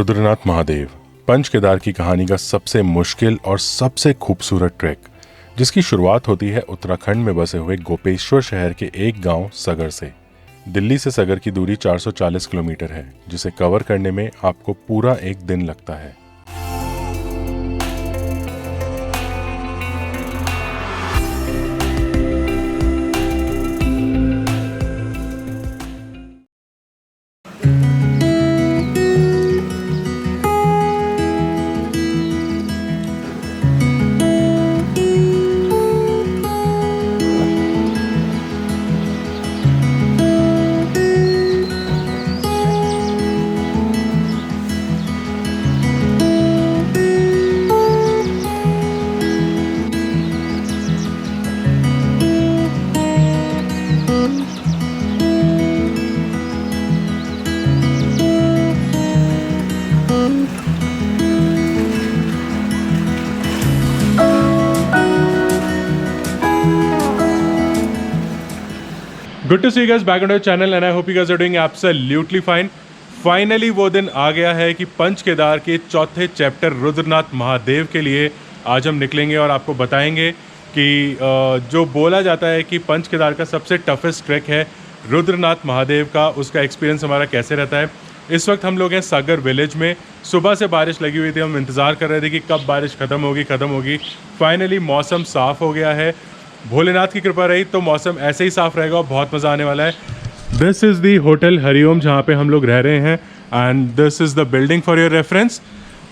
रुद्रनाथ महादेव, पंच केदार की कहानी का सबसे मुश्किल और सबसे खूबसूरत ट्रैक, जिसकी शुरुआत होती है उत्तराखंड में बसे हुए गोपेश्वर शहर के एक गांव सगर से। दिल्ली से सगर की दूरी 440 किलोमीटर है, जिसे कवर करने में आपको पूरा एक दिन लगता है। Good to see you guys back on our channel and I hope you guys are doing absolutely fine. Finally वो दिन आ गया है कि पंच केदार के चौथे चैप्टर रुद्रनाथ महादेव के लिए आज हम निकलेंगे और आपको बताएंगे कि जो बोला जाता है कि पंच केदार का सबसे टफेस्ट ट्रैक है रुद्रनाथ महादेव का, उसका एक्सपीरियंस हमारा कैसे रहता है। इस वक्त हम लोग हैं सागर विलेज में। सुबह से बारिश लगी हुई थी, हम इंतज़ार कर रहे थे कि कब बारिश ख़त्म होगी। फाइनली मौसम साफ़ हो गया है। भोलेनाथ की कृपा रही तो मौसम ऐसे ही साफ़ रहेगा और बहुत मज़ा आने वाला है। This is the hotel Hariom जहाँ पे हम लोग रह रहे हैं and this is the building for your reference.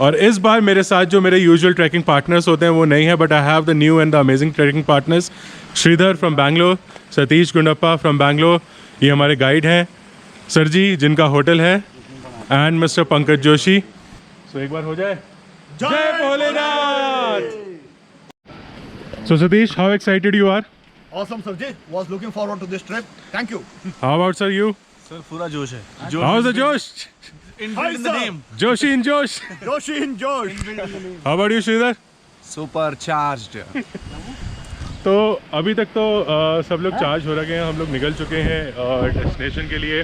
और इस बार मेरे साथ जो मेरे यूजुअल ट्रैकिंग पार्टनर्स होते हैं वो नहीं है, but I have the new and the amazing trekking partners, Sridhar from Bangalore, Satish Gundappa from Bangalore, ये हमारे गाइड हैं, सर जी जिनका होटल है, and mister Pankaj Joshi. So एक बार हो जाए जय Bholenath. So Satish, how excited you are? Awesome, sir. Was looking forward to this trip. Thank you. How about sir you? Sir, पूरा जोश है। How's the Josh? Inbuilt in the name. Joshi in Josh. Joshi in Josh. How about you Sridhar? Supercharged. तो अभी तक तो सब लोग charge हो रखे हैं, हम लोग निकल चुके हैं डेस्टिनेशन के लिए।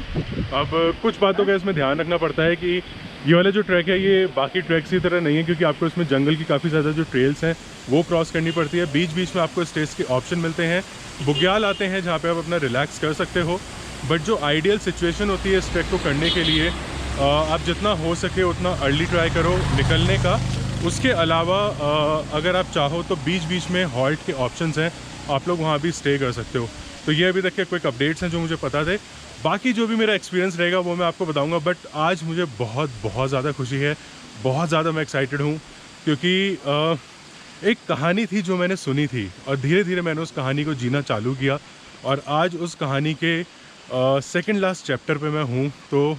अब कुछ बातों का इसमें ध्यान रखना पड़ता है कि ये वाला जो ट्रैक है ये बाकी ट्रैक्स की तरह नहीं है, क्योंकि आपको इसमें जंगल की काफ़ी ज़्यादा जो ट्रेल्स हैं वो क्रॉस करनी पड़ती है। बीच बीच में आपको स्टेज के ऑप्शन मिलते हैं, बुग्याल आते हैं जहाँ पे आप अपना रिलैक्स कर सकते हो। बट जो आइडियल सिचुएशन होती है इस ट्रैक को करने के लिए, आप जितना हो सके उतना अर्ली ट्राई करो निकलने का। उसके अलावा अगर आप चाहो तो बीच बीच में हॉल्ट के ऑप्शंस हैं, आप लोग वहाँ भी स्टे कर सकते हो। तो ये अभी तक के क्विक अपडेट्स हैं जो मुझे पता थे। बाकी जो भी मेरा एक्सपीरियंस रहेगा वो मैं आपको बताऊंगा। बट आज मुझे बहुत ज़्यादा खुशी है, बहुत ज़्यादा मैं एक्साइटेड हूँ, क्योंकि एक कहानी थी जो मैंने सुनी थी और धीरे धीरे मैंने उस कहानी को जीना चालू किया और आज उस कहानी के सेकंड लास्ट चैप्टर पे मैं हूँ। तो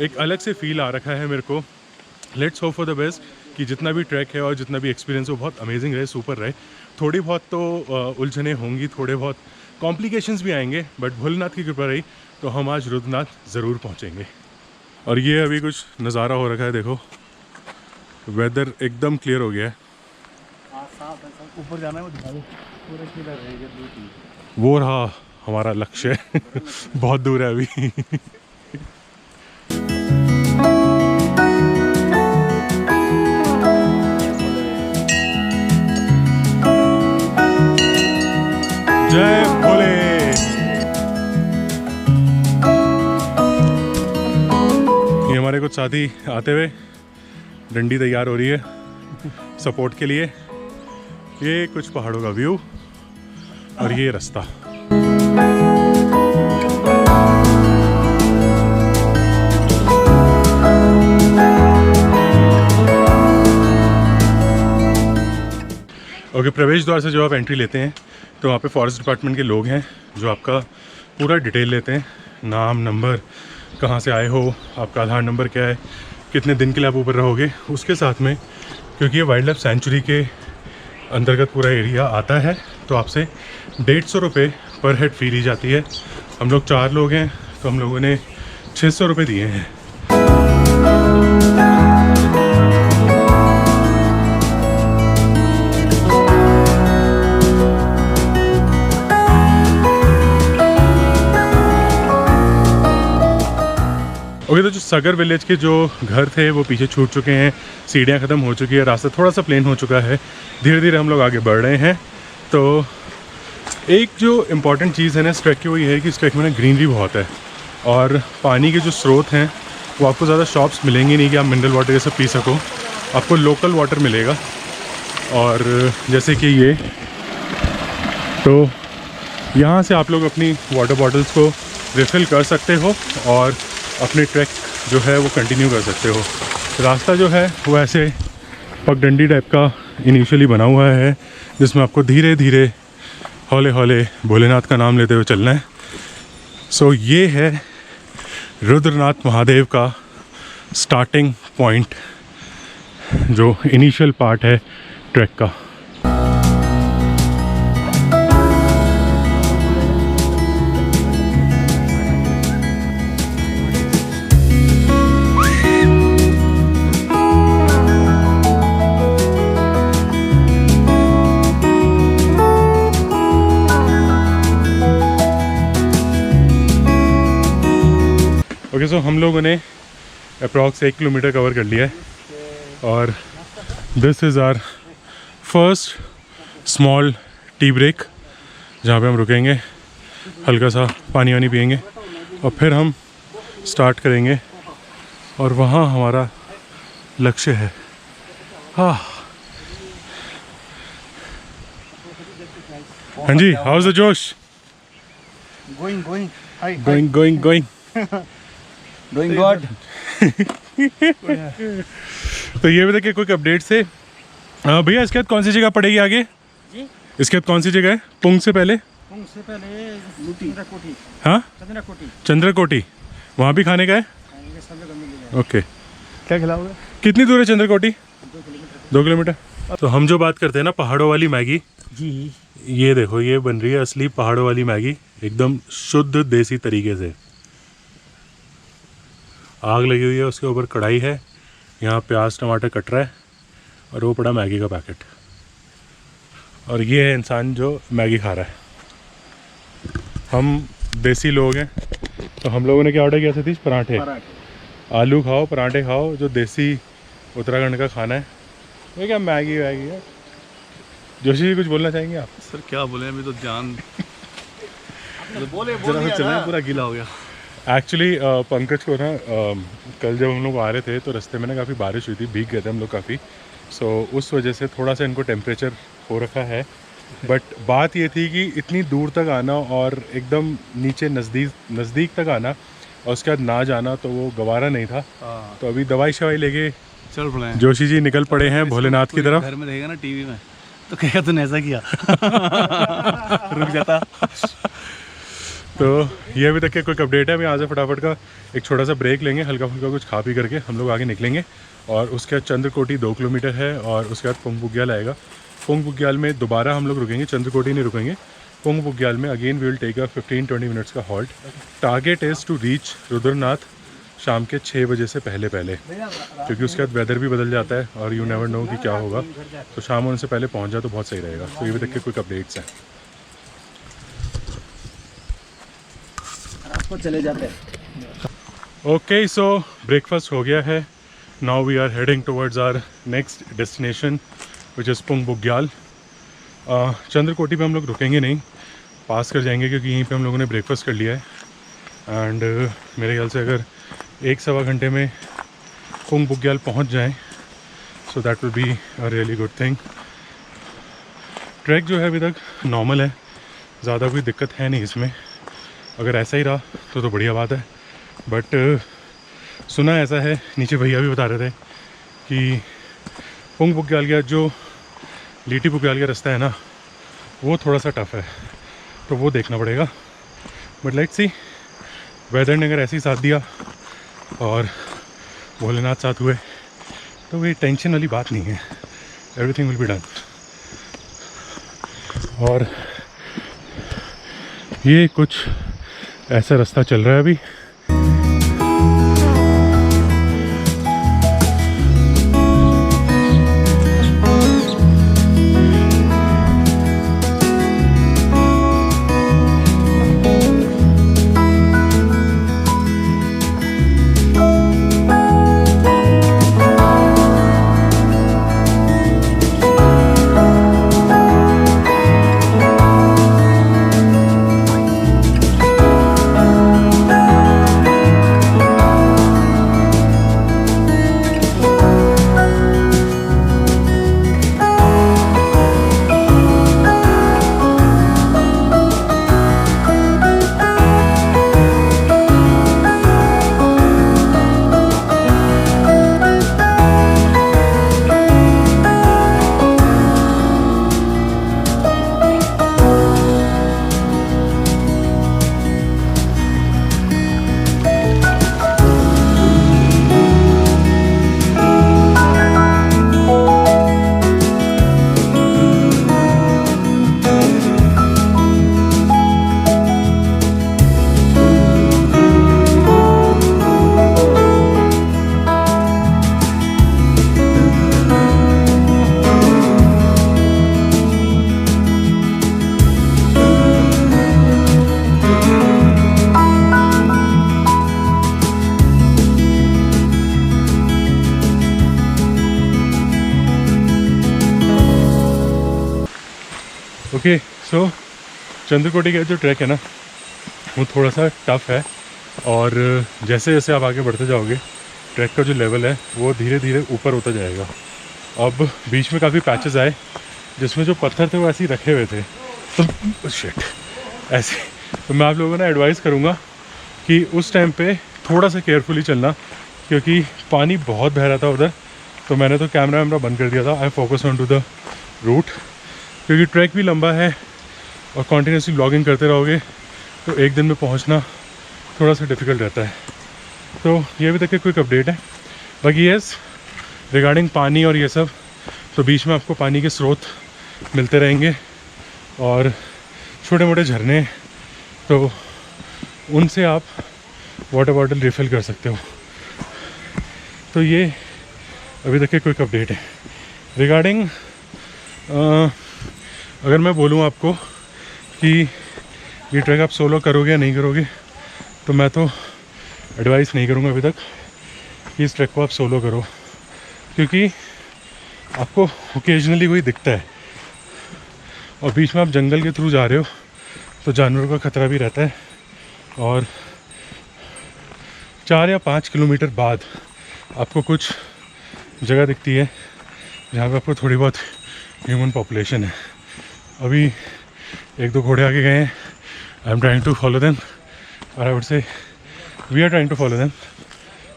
एक अलग से फील आ रखा है मेरे को। Let's hope for the best कि जितना भी ट्रैक है और जितना भी एक्सपीरियंस हो बहुत अमेजिंग रहे, सुपर रहे। थोड़ी बहुत तो उलझने होंगी, थोड़े बहुत कॉम्प्लिकेशंस भी आएंगे, बट भोलेनाथ की कृपा रही तो हम आज रुद्रनाथ ज़रूर पहुंचेंगे। और ये अभी कुछ नज़ारा हो रखा है, देखो वेदर एकदम क्लियर हो गया है। ऊपर जाना है, वो दिखा दो। पूरा क्लियर है, वो रहा हमारा लक्ष्य बहुत दूर है अभी। जय भोले। ये हमारे कुछ साथी आते हुए, डंडी तैयार हो रही है सपोर्ट के लिए। ये कुछ पहाड़ों का व्यू और ये रास्ता। ओके, प्रवेश द्वार से जो आप एंट्री लेते हैं तो वहाँ पे फॉरेस्ट डिपार्टमेंट के लोग हैं जो आपका पूरा डिटेल लेते हैं, नाम, नंबर, कहाँ से आए हो, आपका आधार नंबर क्या है, कितने दिन के लिए आप ऊपर रहोगे। उसके साथ में क्योंकि ये वाइल्ड लाइफ सेंचुरी के अंतर्गत पूरा एरिया आता है तो आपसे 150 रुपये पर हेड फ़ी ली जाती है। हम लोग 4 लोग हैं तो हम लोगों ने 600 रुपये दिए हैं। ओके, तो जो सगर विलेज के जो घर थे वो पीछे छूट चुके हैं, सीढ़ियाँ ख़त्म हो चुकी है, रास्ता थोड़ा सा प्लेन हो चुका है, धीरे धीरे हम लोग आगे बढ़ रहे हैं। तो एक जो इम्पॉर्टेंट चीज़ है ना इस ट्रैक की, वो ये है कि इस ट्रैक में ना ग्रीनरी बहुत है और पानी के जो स्रोत हैं वो आपको ज़्यादा शॉप्स मिलेंगी नहीं कि आप मिनरल वाटर ये सब पी सको, आपको लोकल वाटर मिलेगा। और जैसे कि ये, तो यहाँ से आप लोग अपनी वाटर बॉटल्स को रिफ़िल कर सकते हो और अपनी ट्रैक जो है वो कंटिन्यू कर सकते हो। रास्ता जो है वो ऐसे पगडंडी टाइप का इनिशियली बना हुआ है, जिसमें आपको धीरे धीरे हौले हौले भोलेनाथ का नाम लेते हुए चलना है। सो ये है रुद्रनाथ महादेव का स्टार्टिंग पॉइंट, जो इनिशियल पार्ट है ट्रैक का। ओके, सो हम लोगों ने अप्रॉक्स 1 किलोमीटर कवर कर लिया है और this is our first small tea break, जहाँ पे हम रुकेंगे, हल्का सा पानी वानी पियेंगे और फिर हम स्टार्ट करेंगे और वहाँ हमारा लक्ष्य है। हाँ हाँ जी, हाउ इज़ द जोश? Going. Hi. Going Doing good. तो ये बता के कोई अपडेट से भैया, इसके बाद कौन सी जगह पड़ेगी आगे जी? इसके बाद कौन सी जगह है पुंग से पहले? पुंग से पहले चंद्रकोटी। हाँ, चंद्रकोटी चंद्रकोटी, वहाँ भी खाने का है? सब जगह मिलेगा। ओके, क्या खिलाओगे? कितनी दूर है चंद्रकोटी? 2 किलोमीटर। 2 किलोमीटर। तो हम जो बात करते हैं ना पहाड़ों वाली मैगी, जी, ये देखो ये बन रही है असली पहाड़ों वाली मैगी, एकदम शुद्ध देसी तरीके से। आग लगी हुई है, उसके ऊपर कढ़ाई है, यहाँ प्याज टमाटर कट रहा है और वो पड़ा मैगी का पैकेट, और ये है इंसान जो मैगी खा रहा है। हम देसी लोग हैं, तो हम लोगों ने क्या ऑर्डर किया सतीश? पराठे। आलू खाओ, पराठे खाओ, जो देसी उत्तराखंड का खाना है। ये क्या मैगी वैगी है? जोशी जी कुछ बोलना चाहेंगे आप? सर क्या बोले, अभी तो जान बोले जरा सा चला, पूरा गीला हो गया। एक्चुअली पंकज को ना कल जब हम लोग आ रहे थे तो रास्ते में ना काफ़ी बारिश हुई थी, भीग गए थे हम लोग काफ़ी। सो उस वजह से थोड़ा सा इनको टेम्परेचर हो रखा है। बट बात ये थी कि इतनी दूर तक आना और एकदम नीचे नज़दीक तक आना और उसके बाद ना जाना, तो वो गवारा नहीं था। तो अभी दवाई शवाई लेके चल पड़े हैं। जोशी जी निकल पड़े हैं भोलेनाथ की तरफ। घर में रहेगा ना टीवी में तो कहेगा तूने ऐसा किया। रुक जाता। तो ये अभी तक के कोई अपडेट है। अभी आज फटाफट का एक छोटा सा ब्रेक लेंगे, हल्का फुल्का कुछ खा पी करके हम लोग आगे निकलेंगे। और उसके बाद चंद्रकोटी 2 किलोमीटर है और उसके बाद पुंग बुग्याल आएगा। पुंग बुग्याल में दोबारा हम लोग रुकेंगे, चंद्रकोटी नहीं रुकेंगे। पुंग बुग्याल में again we will take a 15-20 minutes का halt. Target is to reach Rudranath शाम के 6 बजे से पहले, क्योंकि उसके बाद वेदर भी बदल जाता है और यू नेवर नो कि क्या होगा। तो शाम होने से पहले पहुंच जाए तो बहुत सही रहेगा। तो ये भी तक के कुछ अपडेट्स हैं। आपको चले जाते हैं। ओके, सो ब्रेकफास्ट हो गया है। Now we are heading towards our next destination which is Pung Bugyal. Chandrakoti पे हम लोग रुकेंगे नहीं, पास कर जाएंगे क्योंकि यहीं पे हम लोगों ने ब्रेकफास्ट कर लिया है। एंड मेरे ख्याल से अगर 1-1.25 घंटे में पुंग बुग्याल पहुंच जाएं, so that will be a really good thing. Track जो है अभी तक नॉर्मल है, ज़्यादा कोई दिक्कत है नहीं इसमें। अगर ऐसा ही रहा तो बढ़िया बात है। बट सुना ऐसा है, नीचे भैया भी बता रहे थे कि पुंग बुग्याल का जो लीटी बुग्याल का रास्ता है ना, वो थोड़ा सा टफ़ है, तो वो देखना पड़ेगा। बट लेट्स सी, वेदर ने अगर ऐसे ही साथ दिया और भोलेनाथ साथ हुए तो ये टेंशन वाली बात नहीं है, एवरीथिंग विल बी डन। और ये कुछ ऐसा रास्ता चल रहा है अभी। ओके सो चंद्रकोटी का जो ट्रैक है ना वो थोड़ा सा टफ़ है, और जैसे जैसे आप आगे बढ़ते जाओगे ट्रैक का जो लेवल है वो धीरे धीरे ऊपर होता जाएगा। अब बीच में काफ़ी पैचेस आए जिसमें जो पत्थर थे वो ऐसे ही रखे हुए थे, तो शिट ऐसे, तो मैं आप लोगों को ना एडवाइस करूँगा कि उस टाइम पे थोड़ा सा केयरफुली चलना, क्योंकि पानी बहुत बह रहा था उधर। तो मैंने तो कैमरा बंद कर दिया था। I focus on to the route, क्योंकि ट्रैक भी लंबा है और कॉन्टीन्यूसली ब्लॉगिंग करते रहोगे तो एक दिन में पहुंचना थोड़ा सा डिफ़िकल्ट रहता है। तो ये अभी तक की क्विक अपडेट है। बाकी यस, रिगार्डिंग पानी और ये सब, तो बीच में आपको पानी के स्रोत मिलते रहेंगे और छोटे मोटे झरने, तो उनसे आप वाटर बॉटल रिफ़िल कर सकते हो। तो ये अभी तक की क्विक अपडेट है। रिगार्डिंग अगर मैं बोलूँ आपको कि ये ट्रैक आप सोलो करोगे या नहीं करोगे, तो मैं तो एडवाइस नहीं करूँगा अभी तक कि इस ट्रैक को आप सोलो करो, क्योंकि आपको ओकेजनली कोई दिखता है और बीच में आप जंगल के थ्रू जा रहे हो तो जानवरों का ख़तरा भी रहता है। और 4 या 5 किलोमीटर बाद आपको कुछ जगह दिखती है जहाँ पे आपको थोड़ी बहुत ह्यूमन पॉपुलेशन है। अभी 1-2 घोड़े आगे गए हैं। I am trying to follow them, और I would say we are trying to follow them,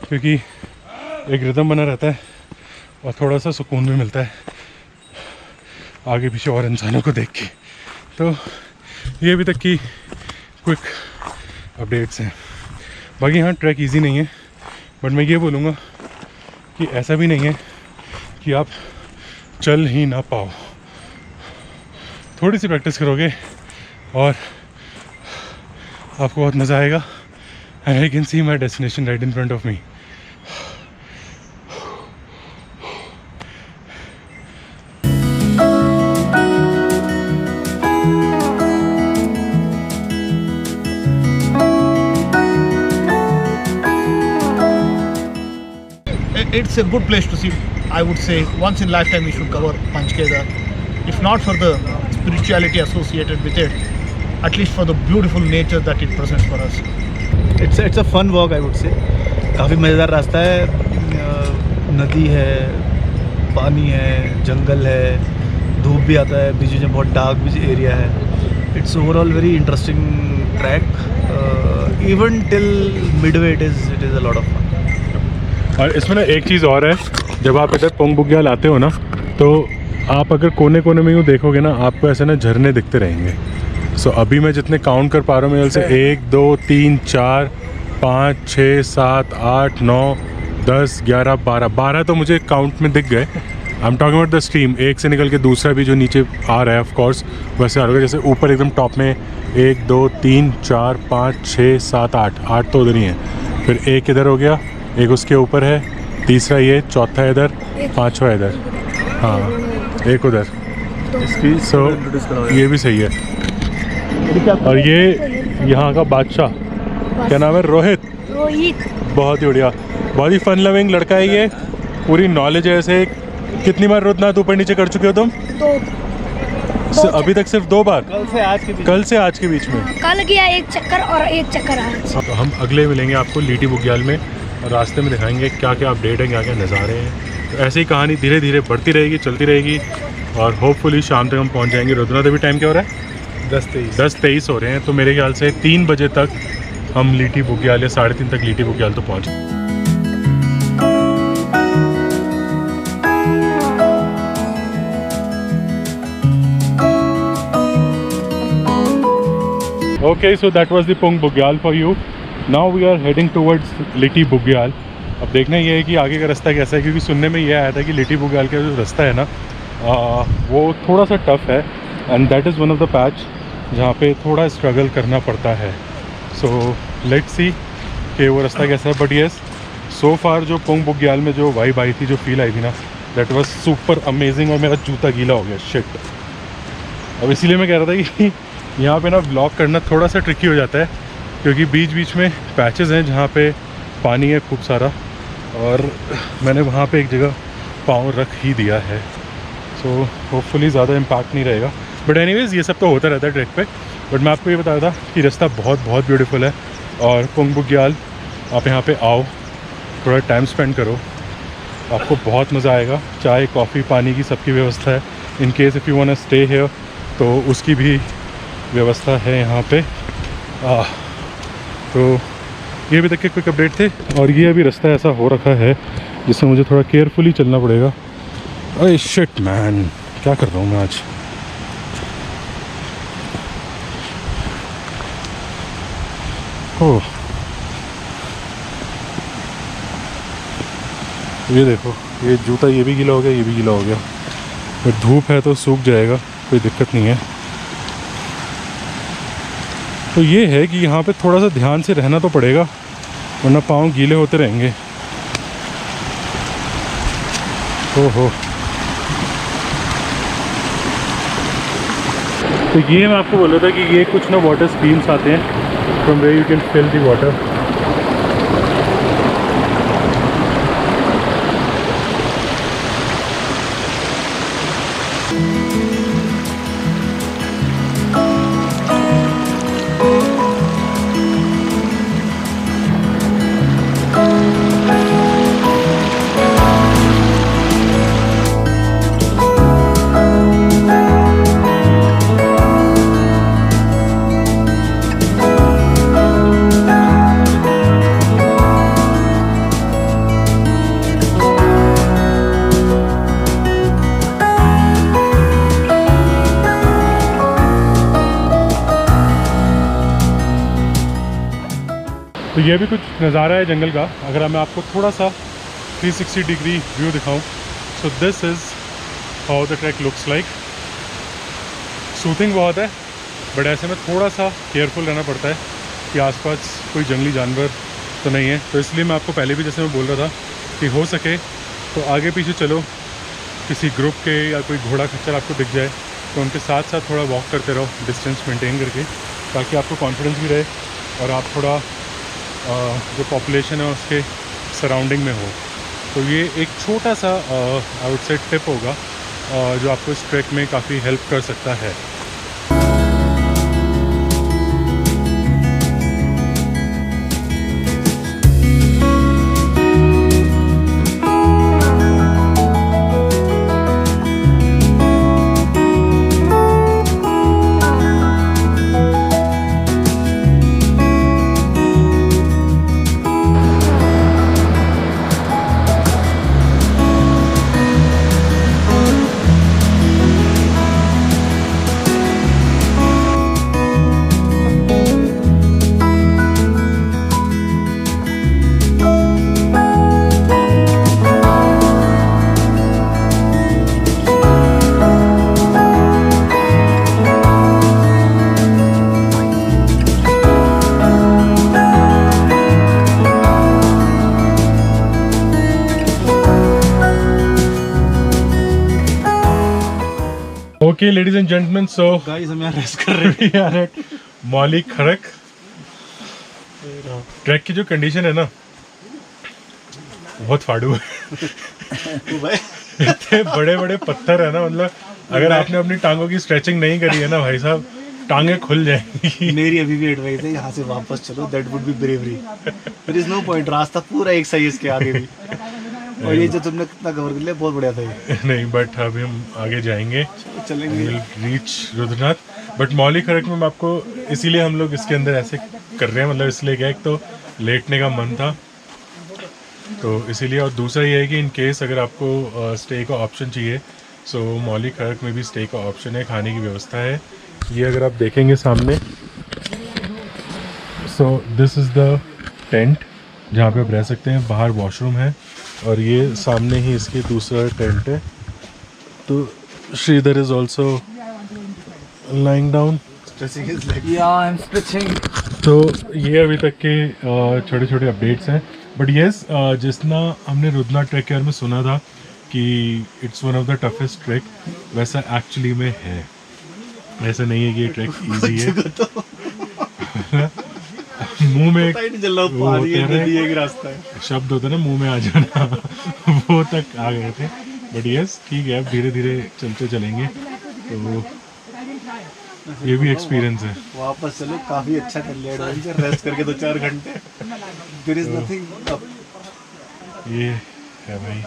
क्योंकि एक रिदम बना रहता है और थोड़ा सा सुकून भी मिलता है आगे पीछे और इंसानों को देख के। तो ये अभी तक की क्विक अपडेट्स हैं। बाकी हाँ, ट्रैक इजी नहीं है, बट मैं ये बोलूँगा कि ऐसा भी नहीं है कि आप चल ही ना पाओ। थोड़ी सी प्रैक्टिस करोगे और आपको बहुत मज़ा आएगा। And I can see my destination right in front of me. It's a good place to see. I would say once in lifetime we should cover Panchkeda, if not for the spirituality associated with it, at least for the beautiful nature that it presents for us. It's a fun walk, I would say. काफ़ी मज़ेदार रास्ता है। नदी है, पानी है, जंगल है, धूप भी आता है, बीच में बहुत डार्क भी एरिया है। It's overall very interesting track. Even till midway it is a lot of fun. और इसमें ना एक चीज़ और है, जब आप इधर पोंग बुग्याल आते हो ना, तो आप अगर कोने कोने में यूँ देखोगे ना, आपको ऐसे ना झरने दिखते रहेंगे। सो अभी मैं जितने काउंट कर पा रहा हूँ, मेरे से 1 2 3 4 5 6 7 8 9 10 11 12 तो मुझे काउंट में दिख गए। I am talking about the stream, एक से निकल के दूसरा भी जो नीचे आ रहा है, ऑफ कोर्स वैसे आ रहा है। जैसे ऊपर एकदम टॉप में 1 2 3 4 5 6 7 8 तो उधर ही है। फिर एक इधर हो गया, एक उसके ऊपर है, तीसरा ये, चौथा इधर, पांचवा इधर, हाँ एक उधर। सो ये भी सही है। और ये यहाँ का बादशाह, क्या नाम है? रोहित। बहुत ही बढ़िया, बहुत ही फन लविंग लड़का है ये। पूरी नॉलेज है ऐसे। कितनी बार रुद्रनाथ ऊपर नीचे कर चुके हो तुम? 2 अभी तक सिर्फ 2 बार। कल से आज के बीच में कल गया 1 चक्कर और 1 चक्कर आज। तो हम अगले मिलेंगे आपको लीटी बुग्याल में, और रास्ते में दिखाएंगे क्या क्या अपडेट है, क्या क्या नज़ारे हैं। तो ऐसे ही कहानी धीरे धीरे बढ़ती रहेगी, चलती रहेगी, और होपफुली शाम तक हम पहुंच जाएंगे। रुद्रनाथ अभी टाइम क्या हो रहा है? 10:23 हो रहे हैं। तो मेरे ख्याल से 3 बजे तक हम लीटी बुग्याल या 3:30 तक लीटी बुग्याल तो पहुँच। Okay, so that was the Pong Bugyal for you. Now we are heading towards लिटी बुग्याल। अब देखना ये है कि आगे का रास्ता कैसा है, क्योंकि सुनने में ये आया था कि लिटी बुग्याल का जो रास्ता है ना, वो थोड़ा सा टफ़ है, and that is one of the patch जहाँ पे थोड़ा स्ट्रगल करना पड़ता है। सो लेट्स सी कि वो रास्ता कैसा है। बट येस, सो फार जो पोंग बुग्याल में जो वाइब आई थी, जो फील आई थी ना, दैट वाज सुपर अमेजिंग। और मेरा जूता गीला हो गया, शिट। अब इसीलिए मैं कह रहा था कि यहाँ पे ना व्लॉग करना थोड़ा सा ट्रिकी हो जाता है, क्योंकि बीच बीच में पैचेस हैं जहाँ पे पानी है खूब सारा, और मैंने वहाँ पे एक जगह पाँव रख ही दिया है। सो होपफुली ज़्यादा इम्पैक्ट नहीं रहेगा। बट एनीवेज़ ये सब तो होता रहता है ट्रैक पे। बट मैं आपको ये बता रहा था कि रास्ता बहुत बहुत ब्यूटीफुल है। और पुंग बुग्याल आप यहाँ पे आओ, थोड़ा टाइम स्पेंड करो, आपको बहुत मज़ा आएगा। चाय कॉफ़ी पानी की सबकी व्यवस्था है। In case if you want to stay here तो उसकी भी व्यवस्था है यहाँ पे। तो ये अभी तक के क्विक अपडेट थे। और ये अभी रास्ता ऐसा हो रखा है जिससे मुझे थोड़ा केयरफुली चलना पड़ेगा। अरे शिट मैन, क्या कर रहा हूँ मैं आज। ओह, ये देखो, ये जूता ये भी गीला हो गया, ये भी गीला हो गया। बट धूप है तो सूख जाएगा, कोई दिक्कत नहीं है। तो ये है कि यहाँ पे थोड़ा सा ध्यान से रहना तो पड़ेगा, वरना पाँव गीले होते रहेंगे। ओहो, तो ये मैं आपको बोल रहा था कि ये कुछ ना वाटर स्ट्रीम्स आते हैं from where you can fill the water. तो ये भी कुछ नज़ारा है जंगल का। अगर मैं आपको थोड़ा सा 360 डिग्री व्यू दिखाऊं, so this is how the track looks like. Soothing बहुत है, बट ऐसे में थोड़ा सा केयरफुल रहना पड़ता है कि आसपास कोई जंगली जानवर तो नहीं है। तो इसलिए मैं आपको पहले भी जैसे मैं बोल रहा था कि हो सके तो आगे पीछे चलो, किसी ग्रुप के या कोई घोड़ा खच्चर आपको दिख जाए तो उनके साथ साथ थोड़ा वॉक करते रहो, डिस्टेंस मेंटेन करके, ताकि आपको कॉन्फिडेंस भी रहे और आप थोड़ा जो पॉपुलेशन है उसके सराउंडिंग में हो। तो ये एक छोटा सा आई वुड से टिप होगा जो आपको इस ट्रैक में काफ़ी हेल्प कर सकता है। Okay ladies and gentleman, so guys हम यहाँ रेस्ट कर रहे हैं यार मौली खड़क ट्रैक की जो कंडीशन है ना, बहुत फाड़ू है। इतने बड़े बड़े पत्थर है ना, मतलब अगर आपने अपनी टांगों की स्ट्रेचिंग नहीं करी है ना भाई साहब, टांगे खुल जाएंगी। मेरी अभी भी एडवाइस है, यहाँ से वापस चलो, that would be bravery. There is no point, रास्ता पूरा एक सही इसके आगे भी। और ये जो तुमने कितना कवर कर लिया बहुत बढ़िया था ये। नहीं बट अभी हम आगे जाएंगे, चलेंगे, रीच रुद्रनाथ। बट मौली खड़क में आपको इसीलिए हम लोग इसके अंदर ऐसे कर रहे हैं, मतलब इसलिए क्या, एक तो लेटने का मन था तो इसीलिए, और दूसरा ये है कि इन केस अगर आपको स्टे का ऑप्शन चाहिए, सो मौली खड़क में भी स्टे का ऑप्शन है, खाने की व्यवस्था है। ये अगर आप देखेंगे सामने, so this is the tent जहाँ पे आप रह सकते हैं, बाहर वॉशरूम है और ये सामने ही इसके दूसरा टेंट है। तो Sridhar is also lying down. तो ये अभी तक के छोटे छोटे अपडेट्स हैं। बट येस, जितना हमने रुद्रनाथ ट्रैक के बारे में सुना था कि it's one of the toughest track, वैसा एक्चुअली में है। ऐसा नहीं है कि ये ट्रैक इजी है। मुंह में रास्ता है, शब्द होता है ना मुंह में आ जाना, वो तक आ गए थे। बट यस ठीक है, अब धीरे धीरे चलते चलेंगे। तो ये भी एक्सपीरियंस है। वापस चलो, काफी अच्छा कर लिया एडवेंचर, रेस्ट करके 2-4 घंटे। There is nothing up. ये है भाई।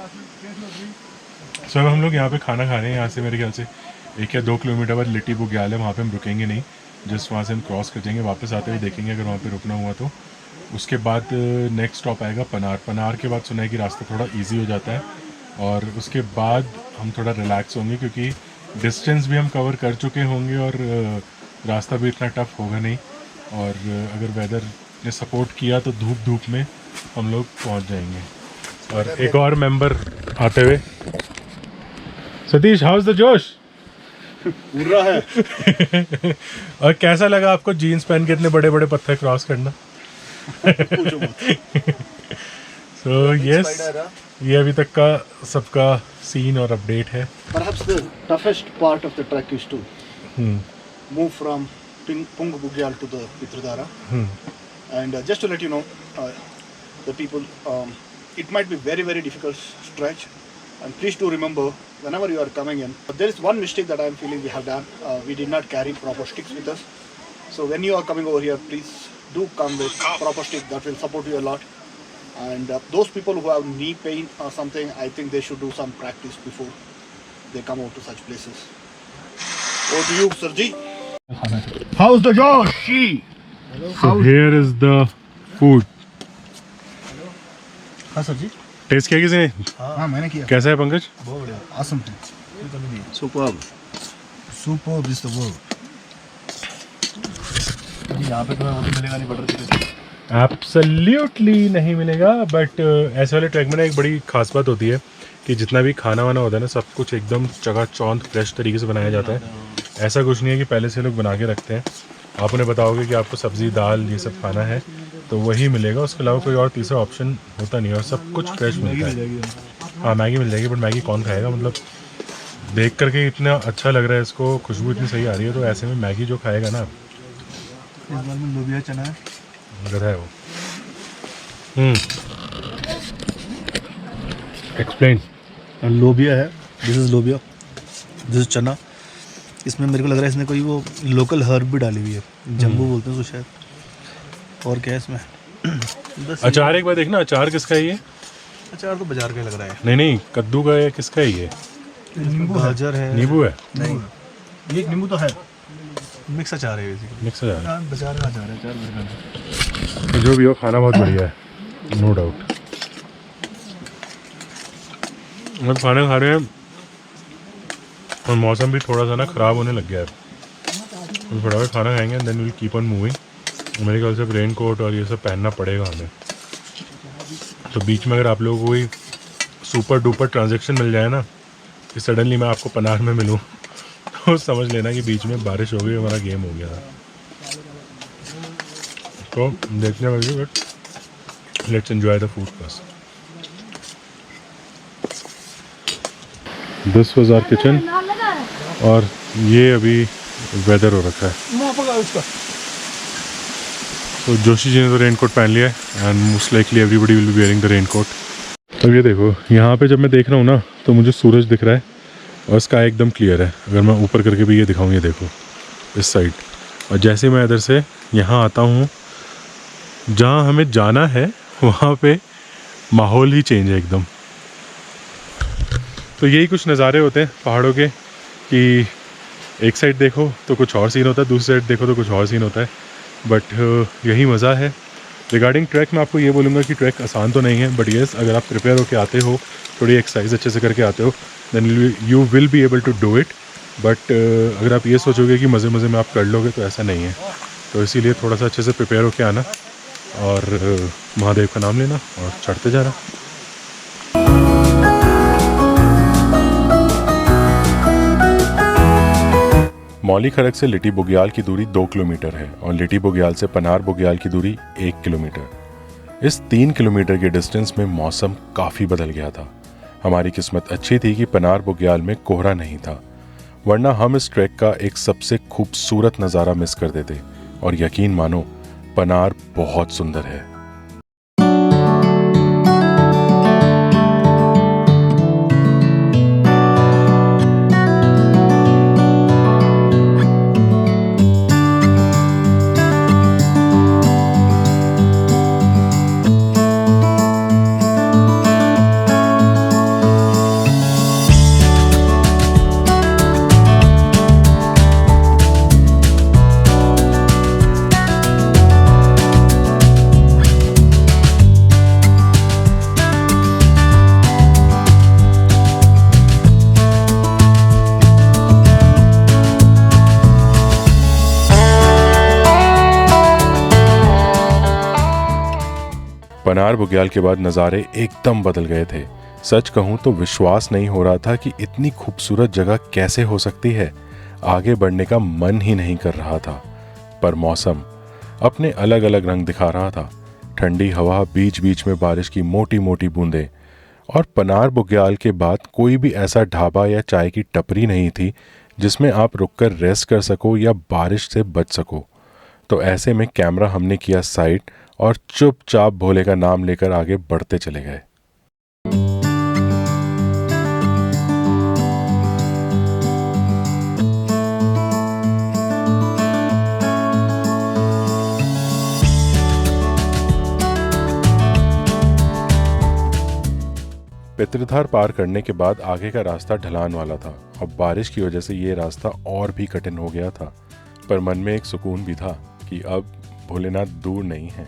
सो हम लोग यहाँ पे खाना खा रहे हैं। यहाँ से मेरे ख्याल से 1 या 2 किलोमीटर बाद लिट्टी बुग्याल है, वहाँ पे हम रुकेंगे नहीं, जस्ट वहाँ से हम क्रॉस कर जाएंगे, वापस आते हुए देखेंगे अगर वहाँ पे रुकना हुआ तो। उसके बाद नेक्स्ट स्टॉप आएगा पनार। पनार के बाद सुना है कि रास्ता थोड़ा इजी हो जाता है और उसके बाद हम थोड़ा रिलैक्स होंगे क्योंकि डिस्टेंस भी हम कवर कर चुके होंगे और रास्ता भी इतना टफ होगा नहीं। और अगर वेदर ने सपोर्ट किया तो धूप धूप में हम लोग पहुँच जाएंगे। और एक और मेंबर आते हुए, सतीश, हाउ इज द जोश? पूरा है। और कैसा लगा आपको जीन्स पहन के इतने बड़े बड़े पत्थर क्रॉस करना? सो यस, ये अभी तक का सबका सीन और अपडेट है। Perhaps the toughest part of the trek is to move from Pung Bugyal to the Pitradara. And just to let you know, the people, it might be very, very difficult stretch. And please do remember, whenever you are coming in, there is one mistake that I am feeling we have done. We did not carry proper sticks with us. So when you are coming over here, please do come with proper stick. That will support you a lot. And those people who have knee pain or something, I think they should do some practice before they come out to such places. Over to you, Sarji. How's the Josh? So here is the food. हाँ sir जी। Test किया किसी ने? हाँ मैंने किया। कैसा है पंकज? बहुत बढ़िया, Awesome है। Superb. Superb is the word. यहाँ पे तुम्हें वो तो मिलेगा नहीं, बटर चिकन। एब्सोल्युटली नहीं मिलेगा, बट ऐसे वाले ट्रैक में ना एक बड़ी खास बात होती है कि जितना भी खाना वाना होता है ना, सब कुछ एकदम चकाचौंध फ्रेश तरीके से बनाया जाता है। ऐसा कुछ नहीं है कि पहले से लोग बना के रखते हैं। आप उन्हें बताओगे कि आपको सब्ज़ी दाल ये सब खाना है तो वही मिलेगा, उसके अलावा कोई और तीसरा ऑप्शन होता नहीं है और सब कुछ फ्रेश मिलता है। हाँ मैगी मिल जाएगी, बट मैगी कौन खाएगा? मतलब देख करके इतना अच्छा लग रहा है, इसको खुशबू इतनी सही आ रही है, तो ऐसे में मैगी जो खाएगा ना, इस बार में लोबिया चना है, गधा है वो। एक्सप्लेन। लोबिया है, दिस इज़ लोबिया, दिस इज़ चना। इसमें मेरे को लग रहा है इसने कोई वो लोकल हर्ब भी डाली हुई है, जम्बू बोलते हैं उसको शायद। और क्या है इसमें? बस अचार एक बार देखना, अचार किसका है ये? अचार तो बाजार का ही लग रहा है। नहीं नहीं, कद्दू का है, किसका है ये? गाजर है, नींबू है? नहीं, ये नींबू तो है। मिक्स अचार है बेसिकली। मिक्स अचार है। बाजार का अचार है, अचार मेरे ख्याल तो जो भी हो, खाना बहुत बढ़िया है, नो डाउट। हम खाना खा रहे हैं और मौसम भी थोड़ा सा ना ख़राब होने लग गया है, तो फटाफट खाना खाएंगे, then will keep on moving. मेरे ख्याल से रेन कोट और ये सब पहनना पड़ेगा हमें। तो बीच में अगर आप लोगों को कोई सुपर डुपर ट्रांजेक्शन मिल जाए ना कि सडनली मैं आपको पनार में मिलूँ, तो समझ लेना कि बीच में बारिश हो गई, हमारा गेम हो गया था। तो देखने वाली, but let's enjoy the food first. This was our kitchen और ये अभी वेदर हो रखा है। तो जोशी जी ने तो रेनकोट पहन लिया है and most likely everybody will be wearing the raincoat. अब ये देखो, यहाँ पे जब मैं देख रहा हूँ ना, तो मुझे सूरज दिख रहा है और स्काई एकदम क्लियर है। अगर मैं ऊपर करके भी ये दिखाऊँ, ये देखो इस साइड, और जैसे मैं इधर से यहाँ आता हूँ, जहाँ हमें जाना है वहाँ पे माहौल ही चेंज है एकदम। तो यही कुछ नज़ारे होते हैं पहाड़ों के कि एक साइड देखो तो कुछ और सीन होता है, दूसरी साइड देखो तो कुछ और सीन होता है, बट यही मज़ा है। रिगार्डिंग ट्रैक मैं आपको ये बोलूँगा कि ट्रैक आसान तो नहीं है, बट येस अगर आप प्रिपेयर होकर आते हो, थोड़ी एक्सरसाइज अच्छे से करके आते हो, then you will be able to do it. But अगर आप ये सोचोगे कि मज़े मज़े में आप कर लोगे, तो ऐसा नहीं है। तो इसीलिए थोड़ा सा अच्छे से प्रिपेयर होकर आना और महादेव का नाम लेना और चढ़ते जाना। मौली खड़क से लिट्टी बुग्याल की दूरी 2 किलोमीटर है और लिट्टी बुग्याल से पनार बुग्याल की दूरी 1 किलोमीटर। इस 3 किलोमीटर के डिस्टेंस में मौसम काफ़ी बदल गया था। हमारी किस्मत अच्छी थी कि पनार बुग्याल में कोहरा नहीं था, वरना हम इस ट्रैक का एक सबसे खूबसूरत नज़ारा मिस कर देते। और यकीन मानो, पनार बहुत सुंदर है। पनार बुग्याल के बाद नज़ारे एकदम बदल गए थे। सच कहूँ तो विश्वास नहीं हो रहा था कि इतनी खूबसूरत जगह कैसे हो सकती है। आगे बढ़ने का मन ही नहीं कर रहा था। पर मौसम अपने अलग अलग रंग दिखा रहा था। ठंडी हवा, बीच बीच में बारिश की मोटी मोटी बूंदें, और पनार बुग्याल के बाद कोई भी ऐसा ढाबा या चाय की टपरी नहीं थी जिसमें आप रुककर रेस्ट कर सको या बारिश से बच सको। तो ऐसे में कैमरा हमने किया साइड और चुपचाप भोले का नाम लेकर आगे बढ़ते चले गए। पितृधार पार करने के बाद आगे का रास्ता ढलान वाला था। अब बारिश की वजह से ये रास्ता और भी कठिन हो गया था, पर मन में एक सुकून भी था कि अब भोलेनाथ दूर नहीं है।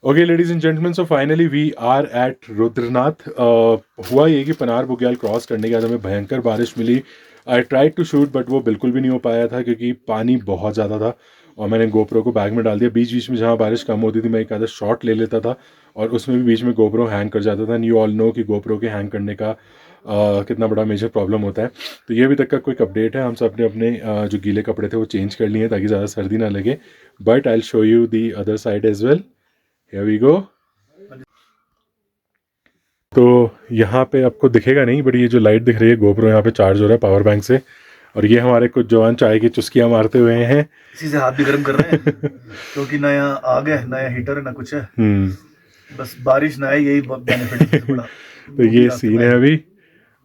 Okay ladies and gentleman, so finally we are at Rudranath. हुआ ये कि पनार बुग्याल क्रॉस करने के बाद हमें भयंकर बारिश मिली। I tried to shoot but वो बिल्कुल भी नहीं हो पाया था क्योंकि पानी बहुत ज़्यादा था और मैंने गोप्रो को बैग में डाल दिया। बीच बीच में जहाँ बारिश कम होती थी मैं एक आधा शॉट ले लेता था और उसमें भी बीच में गोप्रो हैंग कर जाता था। एंड यू ऑल नो कि गोप्रो के हैंग करने का कितना बड़ा मेजर प्रॉब्लम होता है। तो ये अभी तक का क्विक अपडेट है। हम सब ने अपने जो गीले कपड़े थे वो चेंज कर लिए ताकि ज़्यादा सर्दी ना लगे। But I will show you the other side as well. Here we go. तो यहाँ पे आपको दिखेगा नहीं बट ये जो लाइट दिख रही है गोप्रो यहाँ पे चार्ज हो रहा है पावर बैंक से। और ये हमारे कुछ जवान चाय की चुस्कियाँ मारते हुए हैं। इसी से हाथ भी गर्म कर रहे हैं क्योंकि नया आग है, नया हीटर है, ना कुछ है। बस बारिश ना है, यही बेनिफिट है थोड़ा। तो ये सीन है अभी।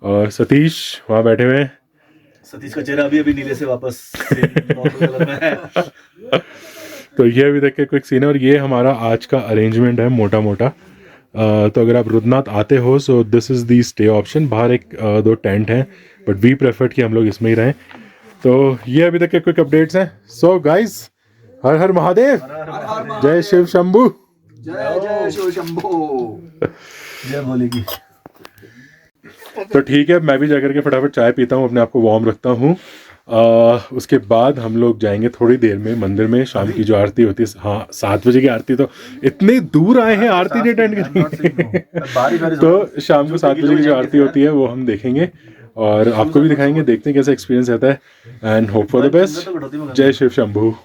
और सतीश वहाँ बैठे हुए हैं। सतीश का चेहरा अभी नीले से वापस नॉर्मल कलर में है। तो ये अभी तक के क्विक सीन है और ये हमारा आज का अरेंजमेंट है मोटा मोटा। तो अगर आप रुद्रनाथ आते हो so this is the stay option. बाहर एक दो टेंट हैं बट वी प्रेफर्ड कि हम लोग इसमें ही रहें। तो ये अभी तक के क्विक अपडेट्स हैं। सो गाइस, हर हर महादेव, जय शिव शंभू, जय शिव शंभू, जय भोले की। तो ठीक है, मैं भी जाकर के फटाफट चाय पीता हूँ, अपने आप को वार्म रखता हूँ। उसके बाद हम लोग जाएंगे थोड़ी देर में मंदिर में। शाम की जो आरती होती है, हाँ 7 बजे की आरती। तो इतने दूर आए हैं आरती नहीं अटेंड करने। तो शाम को 7 बजे की जो आरती होती है वो हम देखेंगे और आपको भी दिखाएंगे, देखते हैं कैसा एक्सपीरियंस रहता है। And hope for the best. जय शिव शंभू।